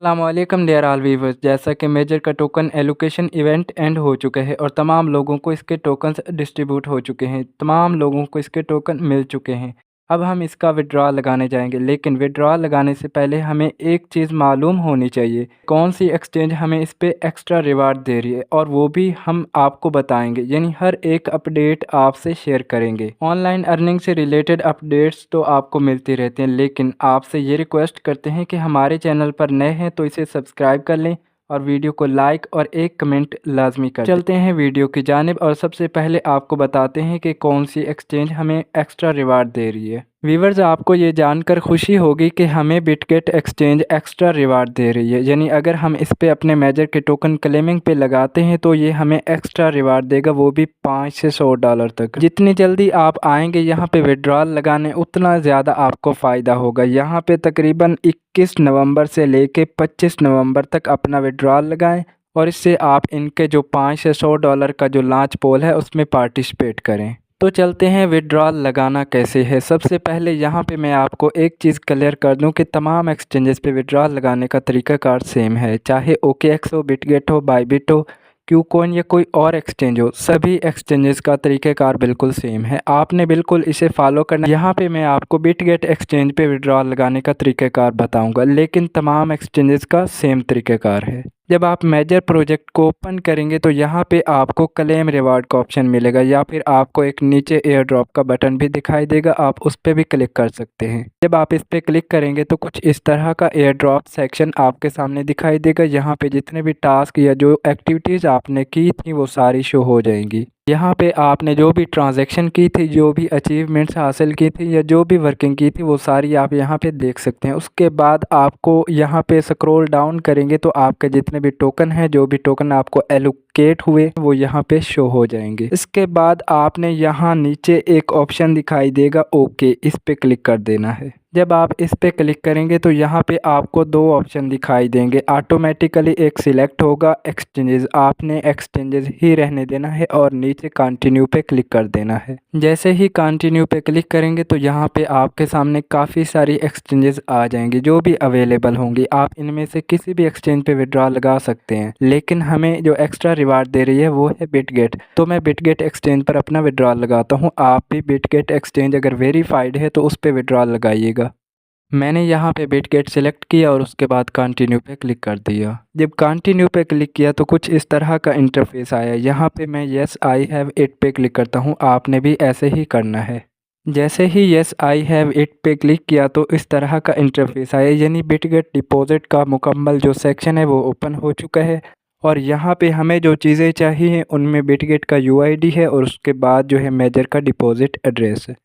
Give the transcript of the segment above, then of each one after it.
अस्सलामुअलैकुम dear all viewers. जैसा कि मेजर का टोकन एलोकेशन इवेंट एंड हो चुका है और तमाम लोगों को इसके टोकन्स डिस्ट्रीब्यूट हो चुके हैं, तमाम लोगों को इसके टोकन मिल चुके हैं। अब हम इसका विड्रॉ लगाने जाएंगे, लेकिन विड्रॉ लगाने से पहले हमें एक चीज़ मालूम होनी चाहिए, कौन सी एक्सचेंज हमें इस पे एक्स्ट्रा रिवार्ड दे रही है, और वो भी हम आपको बताएंगे। यानी हर एक अपडेट आपसे शेयर करेंगे। ऑनलाइन अर्निंग से रिलेटेड अपडेट्स तो आपको मिलती रहती हैं, लेकिन आपसे ये रिक्वेस्ट करते हैं कि हमारे चैनल पर नए हैं तो इसे सब्सक्राइब कर लें और वीडियो को लाइक और एक कमेंट लाजमी कर दें। चलते हैं वीडियो की जानिब और सबसे पहले आपको बताते हैं कि कौन सी एक्सचेंज हमें एक्स्ट्रा रिवार्ड दे रही है। व्यूवर्स, आपको ये जानकर खुशी होगी कि हमें बिटगेट एक्सचेंज एक्स्ट्रा रिवार्ड दे रही है। यानी अगर हम इस पे अपने मेजर के टोकन क्लेमिंग पे लगाते हैं तो ये हमें एक्स्ट्रा रिवार्ड देगा, वो भी 5 से $100 तक। जितनी जल्दी आप आएंगे यहाँ पे विड्रॉल लगाने, उतना ज़्यादा आपको फ़ायदा होगा। यहाँ पे तकरीबन 21 नवंबर से लेके 25 नवंबर तक अपना विड्रॉल लगाएं और इससे आप इनके जो 5 से $100 का जो लॉन्च पोल है उसमें पार्टिसिपेट करें। तो चलते हैं विड्रॉल लगाना कैसे है। सबसे पहले यहाँ पे मैं आपको एक चीज़ क्लियर कर दूँ कि तमाम एक्सचेंजेस पे विड्रॉल लगाने का तरीक़ाकार सेम है, चाहे OKX हो, बिटगेट हो, बायबिट हो, क्यूकॉइन या कोई और एक्सचेंज हो, सभी एक्सचेंजेस का तरीक़ाकार बिल्कुल सेम है। आपने बिल्कुल इसे फॉलो करना। यहाँ पे मैं आपको बिटगेट एक्सचेंज पे विड्रॉल लगाने का तरीक़ाकार बताऊँगा, लेकिन तमाम एक्सचेंजेस का सेम तरीक़ाकार है। जब आप मेजर प्रोजेक्ट को ओपन करेंगे तो यहाँ पे आपको क्लेम रिवार्ड का ऑप्शन मिलेगा, या फिर आपको एक नीचे एयर ड्रॉप का बटन भी दिखाई देगा, आप उस पर भी क्लिक कर सकते हैं। जब आप इस पर क्लिक करेंगे तो कुछ इस तरह का एयर ड्रॉप सेक्शन आपके सामने दिखाई देगा। यहाँ पे जितने भी टास्क या जो एक्टिविटीज़ आपने की थी वो सारी शो हो जाएंगी। यहाँ पे आपने जो भी ट्रांजैक्शन की थी, जो भी अचीवमेंट्स हासिल की थी या जो भी वर्किंग की थी, वो सारी आप यहाँ पे देख सकते हैं। उसके बाद आपको यहाँ पे स्क्रॉल डाउन करेंगे तो आपके जितने भी टोकन हैं, जो भी टोकन आपको एलोकेट हुए, वो यहाँ पे शो हो जाएंगे। इसके बाद आपने यहाँ नीचे एक ऑप्शन दिखाई देगा ओके, इस पे क्लिक कर देना है। जब आप इस पे क्लिक करेंगे तो यहाँ पे आपको दो ऑप्शन दिखाई देंगे। ऑटोमेटिकली एक सिलेक्ट होगा एक्सचेंजेस, आपने एक्सचेंजेस ही रहने देना है और नीचे कंटिन्यू पे क्लिक कर देना है। जैसे ही कंटिन्यू पे क्लिक करेंगे तो यहाँ पे आपके सामने काफ़ी सारी एक्सचेंजेस आ जाएंगी जो भी अवेलेबल होंगी। आप इनमें से किसी भी एक्सचेंज पे विड्रॉ लगा सकते हैं, लेकिन हमें जो एक्स्ट्रा रिवार्ड दे रही है वो है बिटगेट। तो मैं बिटगेट एक्सचेंज पर अपना विड्रॉ लगाता हूँ। आप भी बिटगेट एक्सचेंज अगर वेरीफाइड है तो उस पर विड्रॉ लगाइएगा। मैंने यहाँ पे बिटगेट सेलेक्ट किया और उसके बाद कंटिन्यू पे क्लिक कर दिया। जब कंटिन्यू पे क्लिक किया तो कुछ इस तरह का इंटरफेस आया। यहाँ पे मैं येस आई हैव इट पे क्लिक करता हूँ, आपने भी ऐसे ही करना है। जैसे ही येस आई हैव इट पे क्लिक किया तो इस तरह का इंटरफेस आया, यानी बिटगेट डिपॉजिट का मुकम्मल जो सेक्शन है वो ओपन हो चुका है। और यहाँ पे हमें जो चीज़ें चाहिए उनमें बिटगेट का UID है और उसके बाद जो है मेजर का डिपॉजिट एड्रेस है।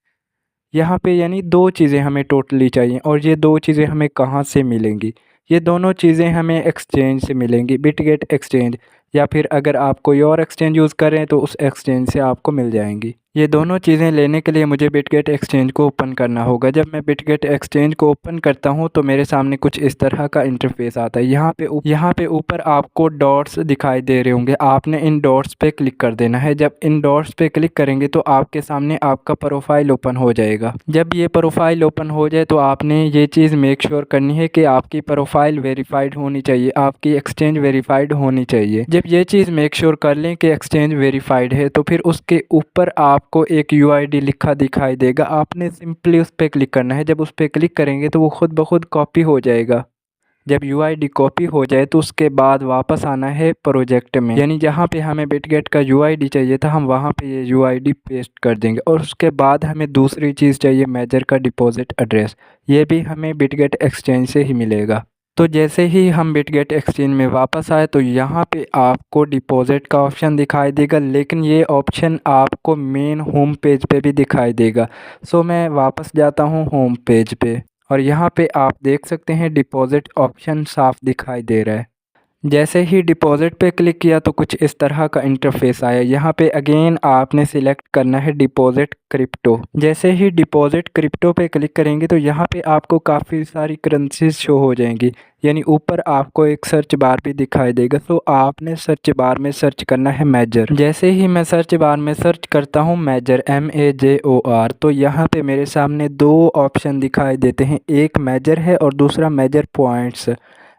यहाँ पे यानी दो चीज़ें हमें टोटली चाहिए, और ये दो चीज़ें हमें कहाँ से मिलेंगी? ये दोनों चीज़ें हमें एक्सचेंज से मिलेंगी, बिटगेट एक्सचेंज, या फिर अगर आप कोई और एक्सचेंज यूज़ करें तो उस एक्सचेंज से आपको मिल जाएंगी। ये दोनों चीज़ें लेने के लिए मुझे बिटगेट एक्सचेंज को ओपन करना होगा। जब मैं बिटगेट एक्सचेंज को ओपन करता हूँ तो मेरे सामने कुछ इस तरह का इंटरफेस आता है। यहाँ पे ऊपर आपको डॉट्स दिखाई दे रहे होंगे, आपने इन डॉट्स पे क्लिक कर देना है। जब इन डॉट्स पे क्लिक करेंगे तो आपके सामने आपका प्रोफाइल ओपन हो जाएगा। जब ये प्रोफाइल ओपन हो जाए तो आपने ये चीज़ मेक श्योर करनी है कि आपकी प्रोफाइल वेरीफाइड होनी चाहिए, आपकी एक्सचेंज वेरीफाइड होनी चाहिए। जब ये चीज़ मेक श्योर कर लें कि एक्सचेंज वेरीफाइड है तो फिर उसके ऊपर आपको एक UID लिखा दिखाई देगा, आपने सिंपली उस पर क्लिक करना है। जब उस पर क्लिक करेंगे तो वो खुद ब खुद कॉपी हो जाएगा। जब UID कॉपी हो जाए तो उसके बाद वापस आना है प्रोजेक्ट में, यानी जहाँ पे हमें बिटगेट का UID चाहिए था हम वहाँ पे ये UID पेस्ट कर देंगे। और उसके बाद हमें दूसरी चीज़ चाहिए, मेजर का डिपॉजिट एड्रेस, ये भी हमें बिटगेट एक्सचेंज से ही मिलेगा। तो जैसे ही हम बिटगेट एक्सचेंज में वापस आए तो यहाँ पे आपको डिपॉजिट का ऑप्शन दिखाई देगा, लेकिन ये ऑप्शन आपको मेन होम पेज पे भी दिखाई देगा। सो मैं वापस जाता हूँ होम पेज पे और यहाँ पे आप देख सकते हैं डिपॉजिट ऑप्शन साफ दिखाई दे रहा है। जैसे ही डिपॉजिट पे क्लिक किया तो कुछ इस तरह का इंटरफेस आया। यहाँ पे अगेन आपने सिलेक्ट करना है डिपॉजिट क्रिप्टो। जैसे ही डिपॉजिट क्रिप्टो पे क्लिक करेंगे तो यहाँ पे आपको काफ़ी सारी करेंसीज शो हो जाएंगी, यानी ऊपर आपको एक सर्च बार भी दिखाई देगा। तो आपने सर्च बार में सर्च करना है मेजर। जैसे ही मैं सर्च बार में सर्च करता हूँ मेजर MAJOR, तो यहाँ पे मेरे सामने दो ऑप्शन दिखाई देते हैं, एक मेजर है और दूसरा मेजर पॉइंट्स।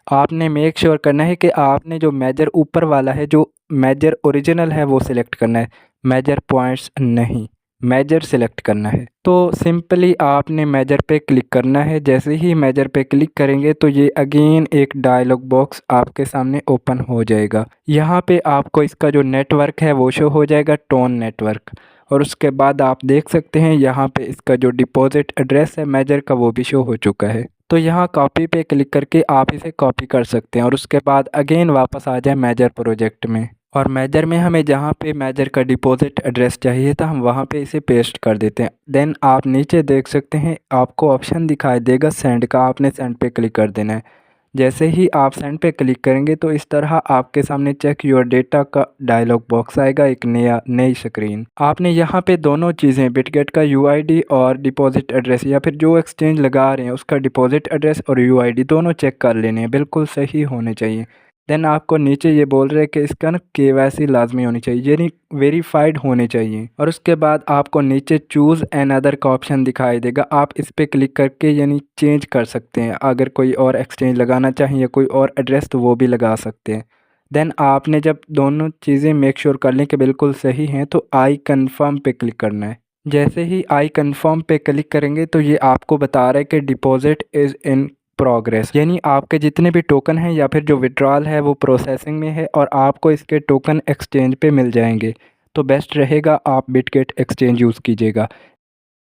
आपने मेक श्योर करना है कि आपने जो मेजर ऊपर वाला है, जो मेजर ओरिजिनल है वो सिलेक्ट करना है, मेजर पॉइंट्स नहीं, मेजर सिलेक्ट करना है। तो सिंपली आपने मेजर पे क्लिक करना है। जैसे ही मेजर पे क्लिक करेंगे तो ये अगेन एक डायलॉग बॉक्स आपके सामने ओपन हो जाएगा। यहाँ पे आपको इसका जो नेटवर्क है वो शो हो जाएगा, टोन नेटवर्क। और उसके बाद आप देख सकते हैं यहाँ पे इसका जो डिपॉजिट एड्रेस है मेजर का वो भी शो हो चुका है। तो यहाँ कॉपी पे क्लिक करके आप इसे कॉपी कर सकते हैं और उसके बाद अगेन वापस आ जाए मेजर प्रोजेक्ट में। और मेजर में हमें जहाँ पे मेजर का डिपॉजिट एड्रेस चाहिए था हम वहाँ पे इसे पेस्ट कर देते हैं। देन आप नीचे देख सकते हैं आपको ऑप्शन दिखाई देगा सेंड का, आपने सेंड पे क्लिक कर देना है। जैसे ही आप सेंड पे क्लिक करेंगे तो इस तरह आपके सामने चेक योर डेटा का डायलॉग बॉक्स आएगा, एक नई स्क्रीन। आपने यहाँ पे दोनों चीज़ें बिटगेट का यूआईडी और डिपॉजिट एड्रेस या फिर जो एक्सचेंज लगा रहे हैं उसका डिपॉजिट एड्रेस और यूआईडी दोनों चेक कर लेने हैं, बिल्कुल सही होने चाहिए। देन आपको नीचे ये बोल रहे हैं कि इसका ना केवाईसी लाजमी होनी चाहिए, यानी वेरीफाइड होने चाहिए। और उसके बाद आपको नीचे चूज़ एन अदर का ऑप्शन दिखाई देगा, आप इस पर क्लिक करके यानी चेंज कर सकते हैं। अगर कोई और एक्सचेंज लगाना चाहें या कोई और एड्रेस तो वो भी लगा सकते हैं। देन आपने जब दोनों चीज़ें मेक श्योर कर लें कि बिल्कुल सही हैं तो आई कन्फर्म पे क्लिक करना है। जैसे ही आई कन्फर्म पे क्लिक करेंगे तो ये आपको बता रहा है कि डिपॉजिट इज़ इन प्रोग्रेस, यानी आपके जितने भी टोकन हैं या फिर जो विड्रॉल है वो प्रोसेसिंग में है और आपको इसके टोकन एक्सचेंज पे मिल जाएंगे। तो बेस्ट रहेगा आप बिटगेट एक्सचेंज यूज़ कीजिएगा।